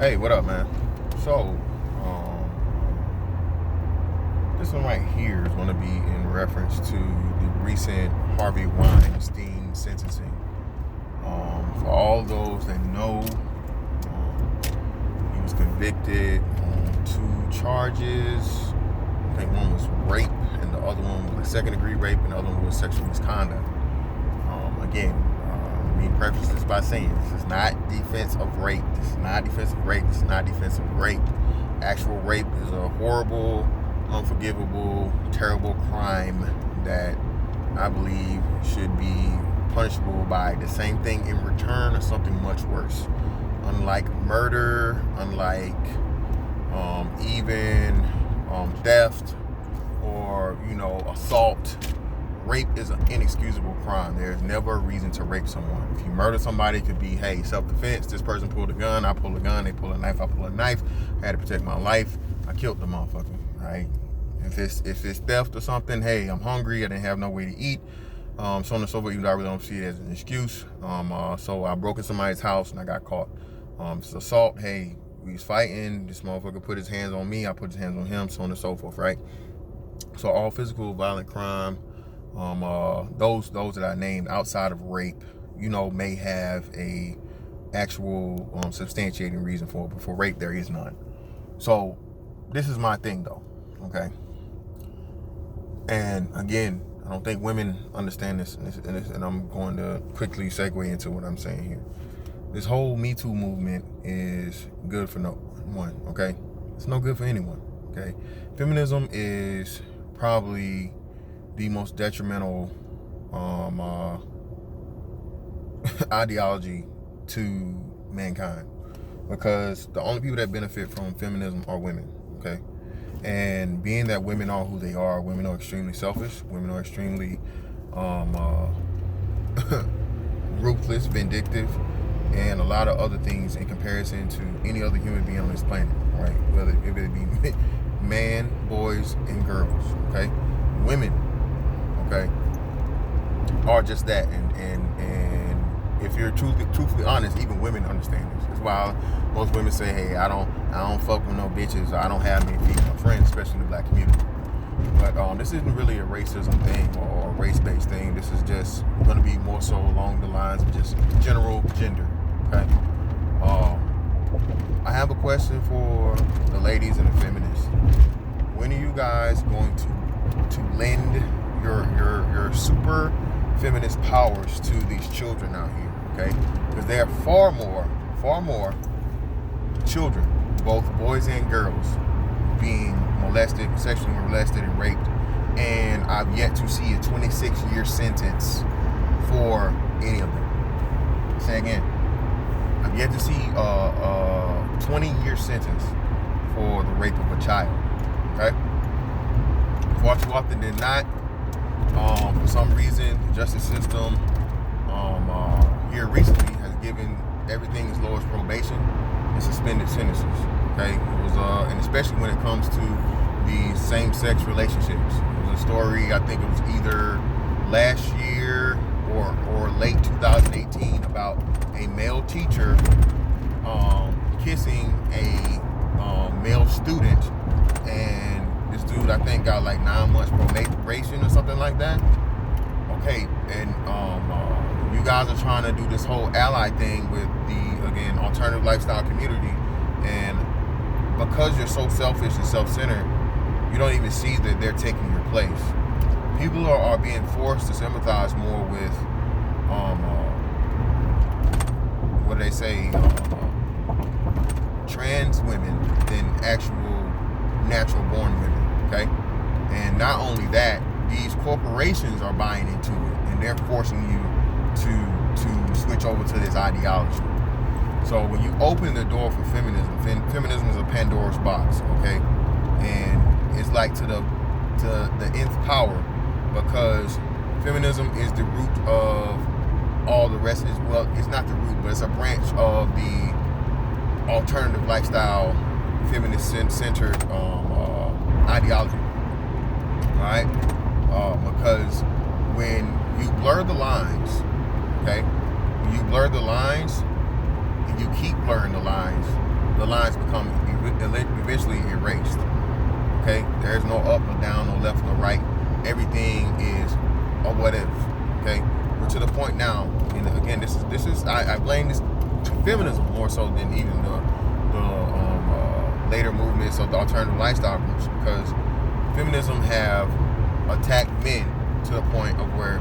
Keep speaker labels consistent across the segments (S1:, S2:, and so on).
S1: Hey, what up, man? So, this one right here is going to be in reference to the recent Harvey Weinstein sentencing. For all those that know, he was convicted on 2 charges. I think one was rape, and the other one was second-degree rape, and the other one was sexual misconduct. Again, let me preface this by saying this is not defense of rape. This is not defense of rape. This is not defense of rape. Actual rape is a horrible, unforgivable, terrible crime that I believe should be punishable by the same thing in return or something much worse. Unlike murder, unlike even theft or assault, rape is an inexcusable crime. There's never a reason to rape someone. If you murder somebody, it could be, hey, self-defense. This person pulled a gun, I pull a gun. They pull a knife, I pull a knife. I had to protect my life. I killed the motherfucker, right? If it's theft or something, hey, I'm hungry. I didn't have no way to eat. So on and so forth. Even though I really don't see it as an excuse. So I broke in somebody's house and I got caught. It's assault. Hey, we was fighting. This motherfucker put his hands on me. I put his hands on him. So on and so forth, right? So all physical violent crime. Those that I named outside of rape, may have a actual substantiating reason for it, but for rape there is none. So this is my thing though, okay? And again, I don't think women understand this, and I'm going to quickly segue into what I'm saying here. This whole Me Too movement is good for no one, okay? It's no good for anyone, okay? Feminism is probably the most detrimental ideology to mankind, because the only people that benefit from feminism are women, okay? And being that women are who they are, women are extremely selfish, women are extremely ruthless, vindictive, and a lot of other things in comparison to any other human being on this planet, right? Whether it be man, boys, and girls, okay? Women, okay, are just that, and if you're truthfully honest, even women understand this. That's why most women say, hey, I don't fuck with no bitches, or I don't have many female friends, especially in the black community. But this isn't really a racism thing or a race-based thing. This is just going to be more so along the lines of just general gender, okay? I have a question for the ladies and the feminists. When are you guys going to lend your super feminist powers to these children out here, okay? Because there are far more children, both boys and girls, being molested, sexually molested, and raped, and I've yet to see a 26-year sentence for any of them. Say again, I've yet to see a 20-year sentence for the rape of a child, okay? Far too often than not, for some reason, the justice system here recently has given everything as low as probation and suspended sentences. Okay, it was, and especially when it comes to the same-sex relationships. It was a story, I think it was either last year or late 2018, about a male teacher kissing a male student, and this dude, I think, got like 9 months probation or something like that. Okay, and you guys are trying to do this whole ally thing with the, again, alternative lifestyle community, and because you're so selfish and self-centered, you don't even see that they're taking your place. People are being forced to sympathize more with, what do they say, trans women than actual natural-born women, okay? And not only that, these corporations are buying into it, and they're forcing you to switch over to this ideology. So when you open the door for feminism, feminism is a Pandora's box, okay? And it's like to the nth power, because feminism is the root of all the rest. Well, it's not the root, but it's a branch of the alternative lifestyle, feminist-centered ideology, right? Because when you blur the lines, okay? When you blur the lines, and you keep blurring the lines the lines become eventually erased. Okay, there's no up or down, no left or right. Everything is a what if. Okay, we're to the point now, and again, this is I blame this to feminism more so than even the later movements of the alternative lifestyle groups, because feminism have attacked men to the point of where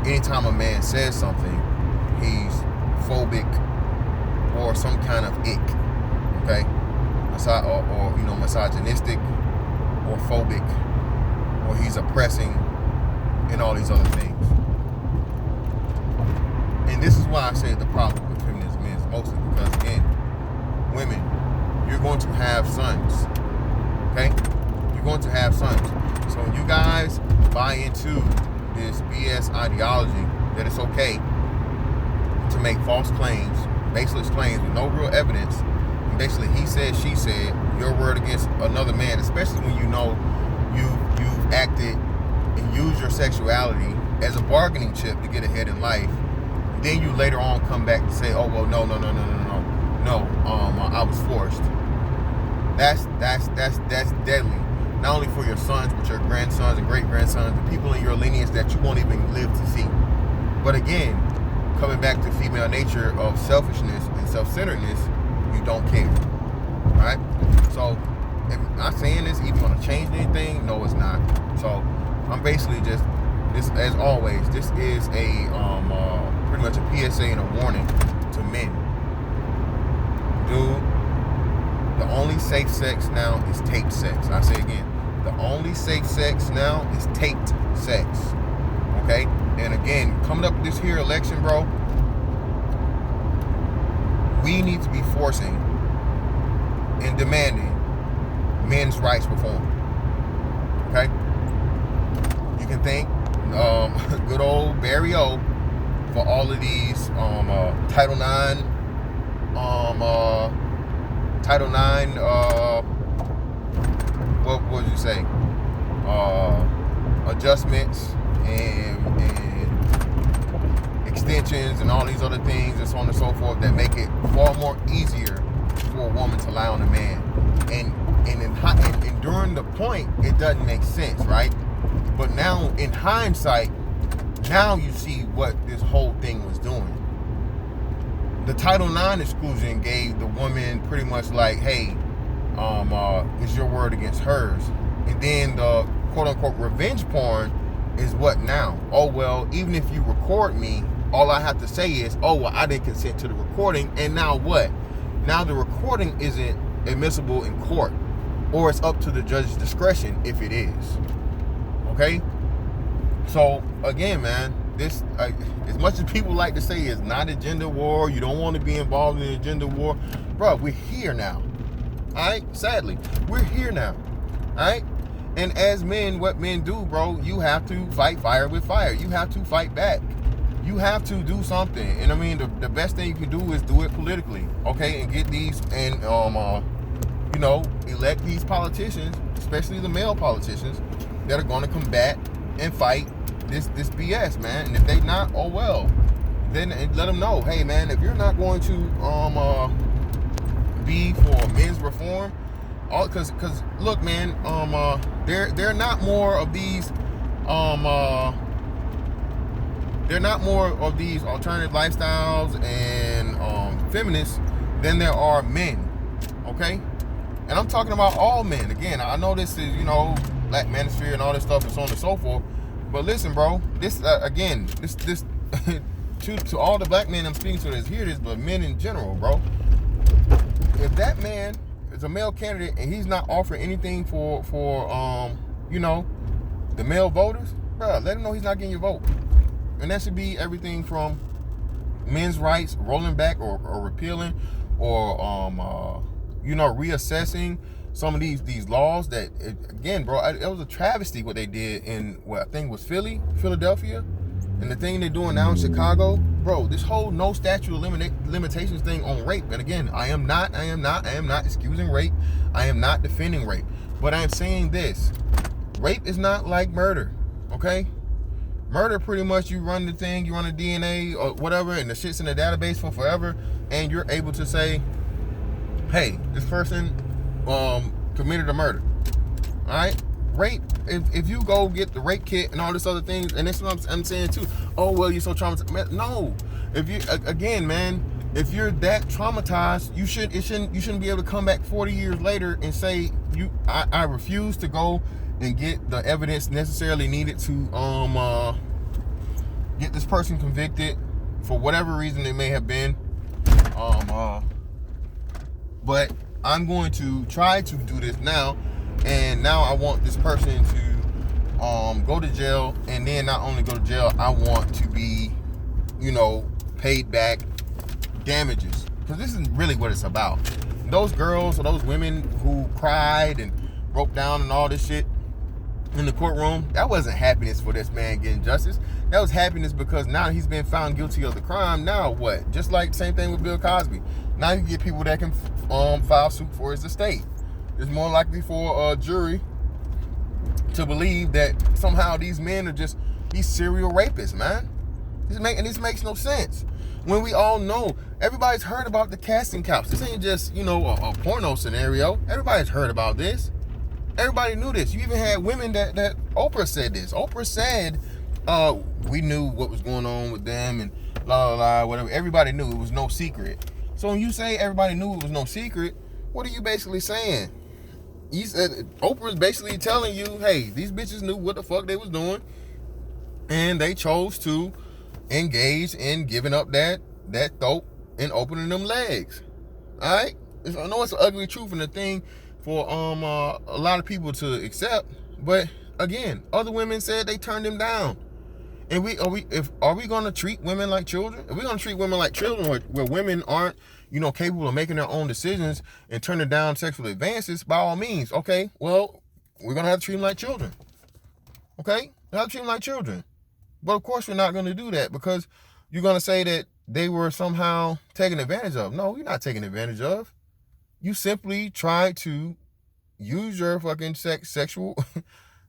S1: anytime a man says something, he's phobic or some kind of ick, okay, or misogynistic or phobic, or he's oppressing and all these other things. And this is why I say the problem with feminism is mostly because, again, women, you're going to have sons, okay? You're going to have sons. So when you guys buy into this BS ideology that it's okay to make false claims, baseless claims with no real evidence, and basically he said, she said, your word against another man, especially when you know you've acted and used your sexuality as a bargaining chip to get ahead in life, then you later on come back and say, oh, well, no, I was forced. That's deadly. Not only for your sons, but your grandsons and great-grandsons, the people in your lineage that you won't even live to see. But again, coming back to female nature of selfishness and self-centeredness, you don't care. All right? So, if I'm not saying this even going to change anything. No, it's not. So, I'm basically just, this, as always, this is a pretty much a PSA and a warning to men. Dude, the only safe sex now is taped sex. I say again, the only safe sex now is taped sex. Okay? And again, coming up this here election, bro, we need to be forcing and demanding men's rights reform. Okay? You can thank good old Barry O for all of these Title IX, what would you say? Adjustments and extensions and all these other things and so on and so forth that make it far more easier for a woman to lie on a man. And during the point, it doesn't make sense, right? But now, in hindsight, now you see what this whole thing was doing. The Title IX exclusion gave the woman pretty much like, hey, it's your word against hers. And then the quote-unquote revenge porn is what now? Oh, well, even if you record me, all I have to say is, oh, well, I didn't consent to the recording. And now what? Now the recording isn't admissible in court, or it's up to the judge's discretion if it is. Okay? So, again, man, this, as much as people like to say it's not a gender war, you don't want to be involved in a gender war, bro, we're here now. All right? Sadly, we're here now. All right? And as men, what men do, bro, you have to fight fire with fire. You have to fight back. You have to do something. And I mean, the best thing you can do is do it politically, okay? And get these, and, elect these politicians, especially the male politicians, that are going to combat and fight this BS, man. And if they not, oh well, then let them know, hey man, if you're not going to be for men's reform, because look, man, they're not more of these they're not more of these alternative lifestyles and feminists than there are men, okay? And I'm talking about all men. Again, I know this is, Black Manosphere and all this stuff and so on and so forth. But listen, bro, this to all the black men I'm speaking to that hear this, but men in general, bro. If that man is a male candidate and he's not offering anything for the male voters, bro, let him know he's not getting your vote. And that should be everything from men's rights, rolling back or repealing, or reassessing some of these laws that, again, bro, it was a travesty what they did in what I think was Philadelphia, and the thing they're doing now in Chicago, bro. This whole no statute of limitations thing on rape. And again, I am not excusing rape. I am not defending rape, but I'm saying this: rape is not like murder, okay? Murder, pretty much, you run the thing, you run the DNA or whatever, and the shit's in the database for forever, and you're able to say, hey, this person committed a murder. All right, rape. If you go get the rape kit and all this other things, and that's what I'm saying too. Oh well, you're so traumatized. No, if you again, man, if you're that traumatized, you shouldn't be able to come back 40 years later and say I refuse to go and get the evidence necessarily needed to get this person convicted for whatever reason it may have been. But I'm going to try to do this now, and now I want this person to go to jail, and then not only go to jail, I want to be, paid back damages, because this is really what it's about. Those girls or those women who cried and broke down and all this shit in the courtroom, that wasn't happiness for this man getting justice. That was happiness because now he's been found guilty of the crime. Now what? Just like the same thing with Bill Cosby. Now you get people that can file suit for his estate. It's more likely for a jury to believe that somehow these men are just these serial rapists, man. This makes no sense. When we all know, everybody's heard about the casting couch. This ain't just, a porno scenario. Everybody's heard about this. Everybody knew this. You even had women that Oprah said this. Oprah said, we knew what was going on with them and blah, blah, blah, whatever. Everybody knew. It was no secret. So when you say everybody knew it was no secret, what are you basically saying? You said Oprah's basically telling you, hey, these bitches knew what the fuck they was doing, and they chose to engage in giving up that throat and opening them legs. All right? I know it's an ugly truth and a thing for a lot of people to accept, but again, other women said they turned him down. And are we going to treat women like children? If we're going to treat women like children, where women aren't, capable of making their own decisions and turning down sexual advances, by all means, okay, well, we're going to have to treat them like children. Okay? We have to treat them like children. But of course, we're not going to do that, because you're going to say that they were somehow taken advantage of. No, you're not taken advantage of. You simply try to use your fucking sexual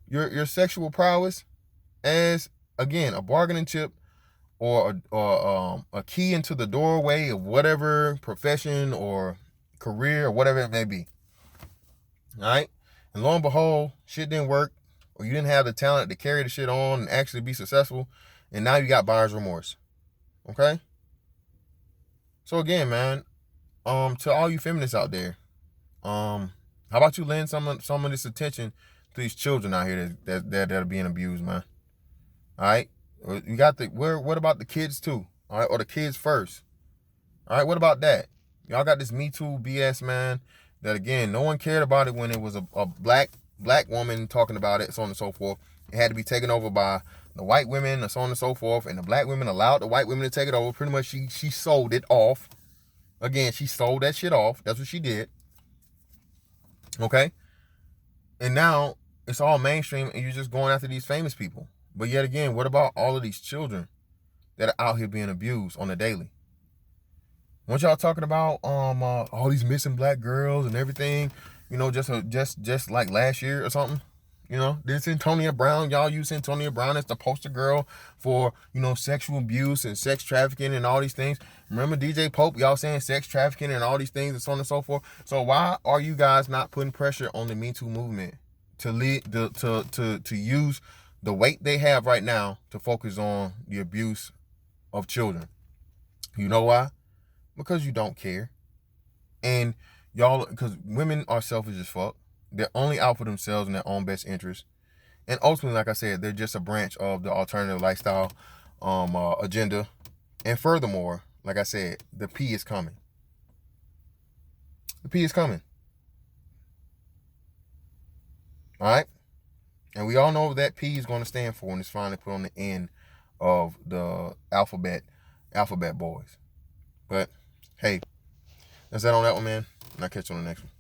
S1: your sexual prowess as, again, a bargaining chip or a key into the doorway of whatever profession or career or whatever it may be. All right? And lo and behold, shit didn't work, or you didn't have the talent to carry the shit on and actually be successful, and now you got buyer's remorse. Okay? So again, man, to all you feminists out there, how about you lend some of this attention to these children out here that are being abused, man? All right, you got what about the kids too? All right, or the kids first? All right, what about that? Y'all got this Me Too BS, man. That again, no one cared about it when it was a black woman talking about it, so on and so forth. It had to be taken over by the white women, and so on and so forth. And the black women allowed the white women to take it over. Pretty much, she sold it off. Again, she sold that shit off. That's what she did. Okay? And now it's all mainstream, and you're just going after these famous people. But yet again, what about all of these children that are out here being abused on the daily? Weren't y'all talking about all these missing black girls and everything? Just like last year or something. This Antonia Brown, y'all use Antonia Brown as the poster girl for, sexual abuse and sex trafficking and all these things. Remember DJ Pope, y'all saying sex trafficking and all these things and so on and so forth. So why are you guys not putting pressure on the Me Too movement to use the weight they have right now to focus on the abuse of children? You know why? Because you don't care. And y'all, because women are selfish as fuck. They're only out for themselves and their own best interest. And ultimately, like I said, they're just a branch of the alternative lifestyle agenda. And furthermore, like I said, the P is coming. The P is coming. All right? And we all know what that P is going to stand for when it's finally put on the end of the alphabet boys. But, hey, that's that on that one, man. And I'll catch you on the next one.